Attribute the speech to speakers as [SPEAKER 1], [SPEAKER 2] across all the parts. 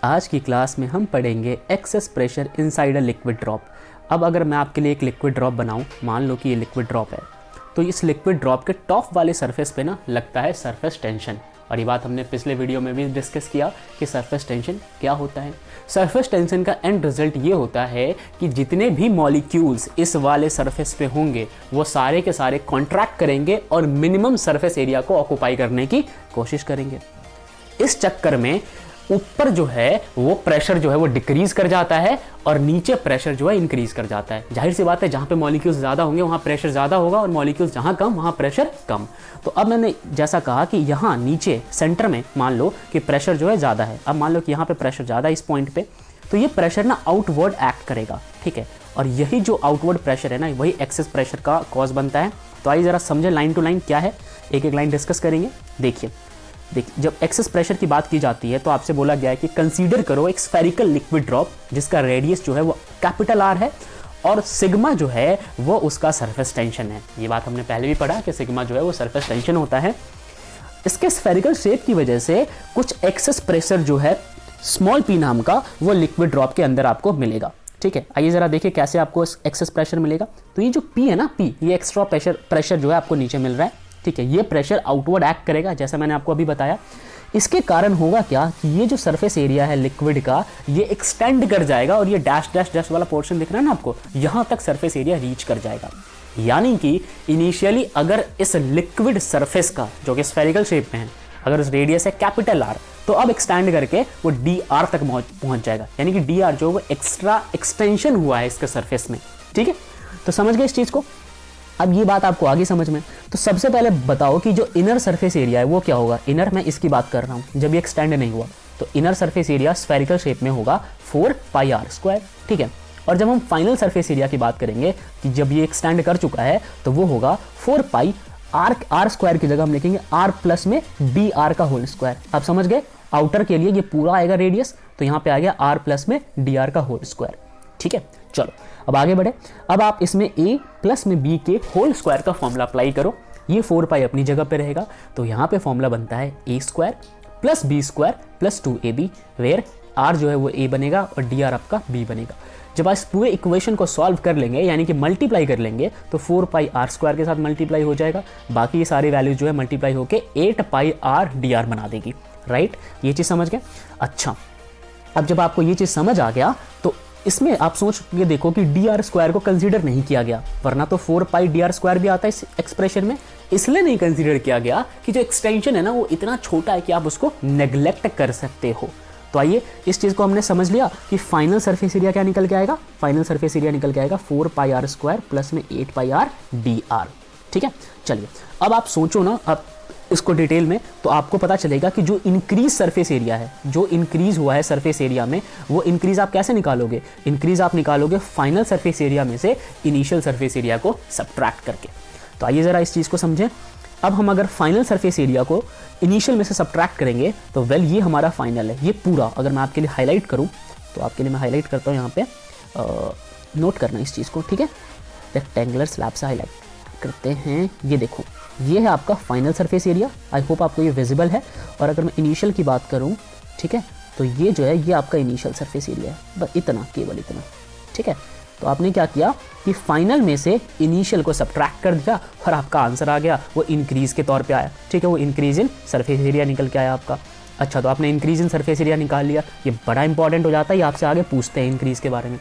[SPEAKER 1] आज की क्लास में हम पढ़ेंगे excess pressure inside a liquid drop. अब अगर मैं आपके लिए एक लिक्विड ड्रॉप बनाऊं, मान लो कि ये लिक्विड ड्रॉप है, तो इस लिक्विड ड्रॉप के टॉप वाले सरफेस पे ना लगता है सरफेस टेंशन। और ये बात हमने पिछले वीडियो में भी डिस्कस किया कि सरफेस टेंशन क्या होता है। सरफेस टेंशन का एंड रिजल्ट ये होता है कि जितने भी मॉलिक्यूल्स इस वाले सरफेस पे होंगे वो सारे के सारे कॉन्ट्रैक्ट करेंगे और मिनिमम सरफेस एरिया को ऑक्यूपाई करने की कोशिश करेंगे। इस चक्कर में ऊपर जो है वो प्रेशर जो है वो डिक्रीज कर जाता है और नीचे प्रेशर जो है इंक्रीज कर जाता है। जाहिर सी बात है, जहां पे मॉलिक्यूल्स ज्यादा होंगे वहां प्रेशर ज्यादा होगा और मॉलिक्यूल्स जहां कम वहां प्रेशर कम। तो अब मैंने जैसा कहा कि यहाँ नीचे सेंटर में मान लो कि प्रेशर जो है ज्यादा है। अब मान लो कि यहाँ पे प्रेशर ज्यादा है इस पॉइंट पे, तो ये प्रेशर ना आउटवर्ड एक्ट करेगा, ठीक है। और यही जो आउटवर्ड प्रेशर है ना, वही एक्सेस प्रेशर का कॉज बनता है। तो आइए जरा समझे लाइन टू लाइन क्या है, एक एक लाइन डिस्कस करेंगे। देखिए, जब एक्सेस प्रेशर की बात की जाती है तो आपसे बोला गया है कि कंसीडर करो एक स्फेरिकल लिक्विड ड्रॉप जिसका रेडियस जो है वो कैपिटल आर है और सिग्मा जो है वो उसका सरफेस टेंशन है। ये बात हमने पहले भी पढ़ा कि सिग्मा जो है वो सरफेस टेंशन होता है। इसके स्फेरिकल शेप की वजह से कुछ एक्सेस प्रेशर जो है स्मॉल पी नाम का वो लिक्विड ड्रॉप के अंदर आपको मिलेगा, ठीक है। आइए जरा देखिए कैसे आपको एक्सेस प्रेशर मिलेगा। तो ये जो पी है ना, पी, ये एक्स्ट्रा प्रेशर जो है आपको नीचे मिल रहा है, ठीक है। ये प्रेशर आउटवर्ड एक्ट करेगा जैसा मैंने आपको अभी बताया। इसके कारण होगा क्या कि ये जो सरफेस एरिया है लिक्विड का, ये एक्सटेंड कर जाएगा और ये डैश डैश डैश वाला पोर्शन दिख रहा है ना आपको, यहां तक सरफेस एरिया रीच कर जाएगा। यानी कि इनिशियली अगर इस लिक्विड सरफेस का जो कि स्फेरिकल शेप में है, अगर उस रेडियस है कैपिटल आर, तो अब एक्सटेंड करके वो डी आर तक पहुंच जाएगा। यानी कि डी आर जो वो एक्स्ट्रा एक्सटेंशन हुआ है इसके सरफेस में, ठीक है। तो समझ गए इस चीज को। अब ये बात आपको आगे समझ में, तो सबसे पहले बताओ कि जो इनर सरफेस एरिया है वो क्या होगा। इनर, मैं इसकी बात कर रहा हूं, जब ये एक्सटेंड नहीं हुआ तो inner surface area spherical shape में होगा 4 पाई आर स्क्वायर, ठीक है। और जब हम फाइनल सरफेस एरिया की बात करेंगे कि जब ये एक्सटेंड कर चुका है तो वो होगा 4 पाई आर स्क्वायर की जगह हम लिखेंगे आर प्लस में डी आर का होल स्क्वायर। आप समझ गए, आउटर के लिए ये पूरा आएगा रेडियस, तो यहाँ पे आ गया आर प्लस में डी आर का होल स्क्वायर, ठीक है। चलो अब आगे बढ़े। अब आप इसमें a प्लस में b के होल स्क्वायर का फॉर्मूला अप्लाई करो। ये 4 पाई अपनी जगह पे रहेगा, तो यहाँ पे फॉर्मूला बनता है a square plus b square plus 2ab, where r जो है वो a बनेगा और dr आपका b बनेगा। जब आप इस पूरे इक्वेशन को सॉल्व कर लेंगे, यानी कि मल्टीप्लाई कर लेंगे, तो 4 पाई आर स्क्वायर के साथ मल्टीप्लाई हो जाएगा, बाकी ये सारी वैल्यूज जो है मल्टीप्लाई होकर 8 पाई आर dr बना देगी, राइट। ये चीज़ समझ गए। अच्छा, अब जब आपको ये चीज़ समझ आ गया तो इसमें आप सोच के देखो कि डी आर स्क्वायर को कंसीडर नहीं किया गया, वरना तो 4 पाई डी आर स्क्वायर भी आता है इस एक्सप्रेशन में। इसलिए नहीं कंसीडर किया गया कि जो एक्सटेंशन है ना वो इतना छोटा है कि आप उसको नेग्लेक्ट कर सकते हो। तो आइए इस चीज़ को हमने समझ लिया कि फाइनल सरफेस एरिया क्या निकल के आएगा। फाइनल सरफेस एरिया निकल के आएगा 4 पाई आर स्क्वायर प्लस में 8 पाई आर डी आर, ठीक है। चलिए अब आप सोचो ना, अब इसको डिटेल में, तो आपको पता चलेगा कि जो इंक्रीज सरफेस एरिया है, जो इंक्रीज हुआ है सरफेस एरिया में, वो इंक्रीज आप कैसे निकालोगे। इंक्रीज आप निकालोगे फाइनल सरफेस एरिया में से इनिशियल सरफेस एरिया को सब्ट्रैक्ट करके। तो आइए जरा इस चीज़ को समझें। अब हम अगर फाइनल सरफेस एरिया को इनिशियल में से सब्ट्रैक्ट करेंगे तो वेल ये हमारा फाइनल है। ये पूरा अगर मैं आपके लिए हाईलाइट करूँ तो आपके लिए मैं हाईलाइट करता हूँ, यहाँ पे नोट करना इस चीज़ को, ठीक है। रेक्टेंगुलर स्लैब से हाईलाइट करते हैं। ये देखो, ये है आपका final surface area. I hope आपको ये विजिबल है। और अगर मैं इनिशियल की बात करूं, ठीक है, तो ये जो है ये आपका इनिशियल सरफेस एरिया है, बस इतना, केवल इतना, ठीक है। तो आपने क्या किया कि फाइनल में से इनिशियल को सब्ट्रैक्ट कर दिया और आपका आंसर आ गया, वो इंक्रीज के तौर पे आया, ठीक है। वो इंक्रीज इन सरफेस एरिया निकल के आया आपका। अच्छा, तो आपने इंक्रीज इन सरफेस एरिया निकाल लिया, ये बड़ा इंपॉर्टेंट हो जाता है, ये आपसे आगे पूछते हैं इंक्रीज के बारे में।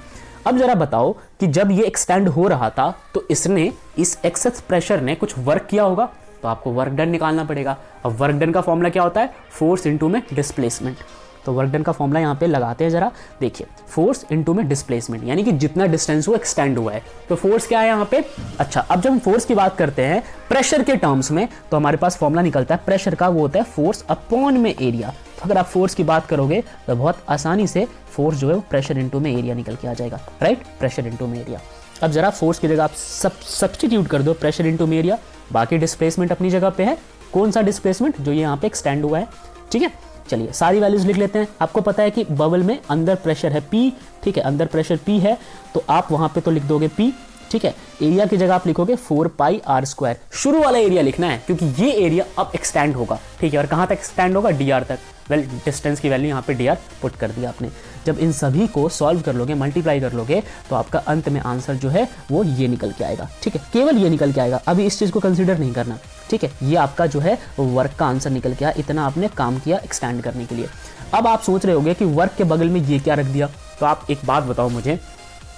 [SPEAKER 1] अब जरा बताओ कि जब ये एक्सटेंड हो रहा था तो इसने, इस एक्सेस प्रेशर ने कुछ वर्क किया होगा, तो आपको वर्क डन निकालना पड़ेगा। अब वर्क डन का फॉर्मूला क्या होता है, फोर्स इनटू में डिस्प्लेसमेंट। तो वर्क डन का फॉर्मूला यहाँ पे लगाते हैं जरा, देखिए, फोर्स इनटू में डिस्प्लेसमेंट, यानी कि जितना डिस्टेंस वो एक्सटेंड हुआ है। तो फोर्स क्या है यहाँ पे। अच्छा, अब जब हम फोर्स की बात करते हैं प्रेशर के टर्म्स में, तो हमारे पास फॉर्मूला निकलता है प्रेशर का, वो होता है फोर्स अपॉन में एरिया। तो अगर आप फोर्स की बात करोगे तो बहुत आसानी से फोर्स जो है वो प्रेशर इनटू में एरिया निकल के आ जाएगा, राइट, प्रेशर इनटू में एरिया। अब जरा फोर्स की जगह आप सब्स्टिट्यूट कर दो प्रेशर इनटू में एरिया, बाकी डिस्प्लेसमेंट अपनी जगह पे है। कौन सा डिस्प्लेसमेंट, जो ये यहाँ पे एक्सटेंड हुआ है, ठीक है। चलिए सारी वैल्यूज लिख लेते हैं। आपको पता है कि बबल में अंदर प्रेशर है P, ठीक है, अंदर प्रेशर P है, तो आप वहां पे तो लिख दोगे P, ठीक है। एरिया की जगह आप लिखोगे 4 पाई आर स्क्वायर, शुरू वाला एरिया लिखना है क्योंकि ये एरिया अब एक्सटेंड होगा, ठीक है। और कहाँ तक एक्सटेंड होगा, डी आर तक। वेल डिस्टेंस की वैल्यू यहाँ पे डी आर पुट कर दिया आपने। जब इन सभी को सॉल्व कर लोगे, मल्टीप्लाई कर लोगे, तो आपका अंत में आंसर जो है वो ये निकल के आएगा, ठीक है। केवल ये निकल के आएगा, अभी इस चीज़ को कंसिडर नहीं करना, ठीक है। ये आपका जो है वर्क का आंसर निकल के आया, इतना आपने काम किया एक्सटेंड करने के लिए। अब आप सोच रहे होगे कि वर्क के बगल में ये क्या रख दिया, तो आप एक बात बताओ मुझे,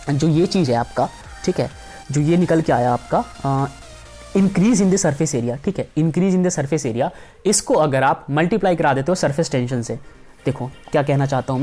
[SPEAKER 1] जो ये चीज़ है आपका, ठीक है, जो ये निकल के आया आपका increase in the surface area, ठीक है, increase in the surface area, इसको अगर आप मल्टीप्लाई करा देते हो सरफेस टेंशन से, देखो क्या कहना चाहता हूँ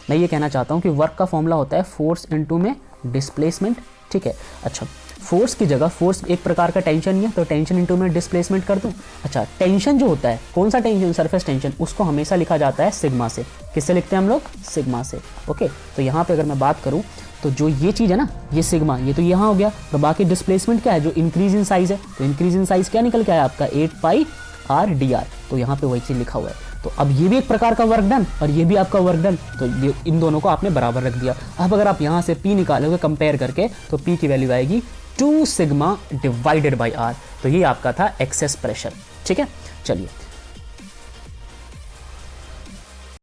[SPEAKER 1] मैं ये कहना चाहता हूँ कि वर्क का फॉर्मूला होता है फोर्स इनटू में डिस्प्लेसमेंट, ठीक है। अच्छा, फोर्स की जगह, फोर्स एक प्रकार का टेंशन ही है, तो टेंशन इनटू में डिस्प्लेसमेंट कर दूं। अच्छा, टेंशन जो होता है, कौन सा टेंशन, सरफेस टेंशन, उसको हमेशा लिखा जाता है सिग्मा से। किससे लिखते हैं हम लोग, सिग्मा से, ओके। तो यहाँ पे अगर मैं बात करूँ तो जो ये चीज़ है ना, ये सिग्मा, ये तो यहाँ हो गया, तो बाकी डिस्प्लेसमेंट क्या है, जो इंक्रीज इन साइज है, तो इंक्रीज इन साइज क्या निकल के आया आपका 8 पाई आर डी आर, तो यहाँ पे वही चीज़ लिखा हुआ है। तो अब ये भी एक प्रकार का वर्क डन और ये भी आपका वर्क डन, तो इन दोनों को आपने बराबर रख दिया। अब अगर आप यहाँ से P निकालोगे कंपेयर करके, तो P की वैल्यू आएगी 2 सिग्मा डिवाइडेड बाई आर, तो ये आपका था एक्सेस प्रेशर, ठीक है। चलिए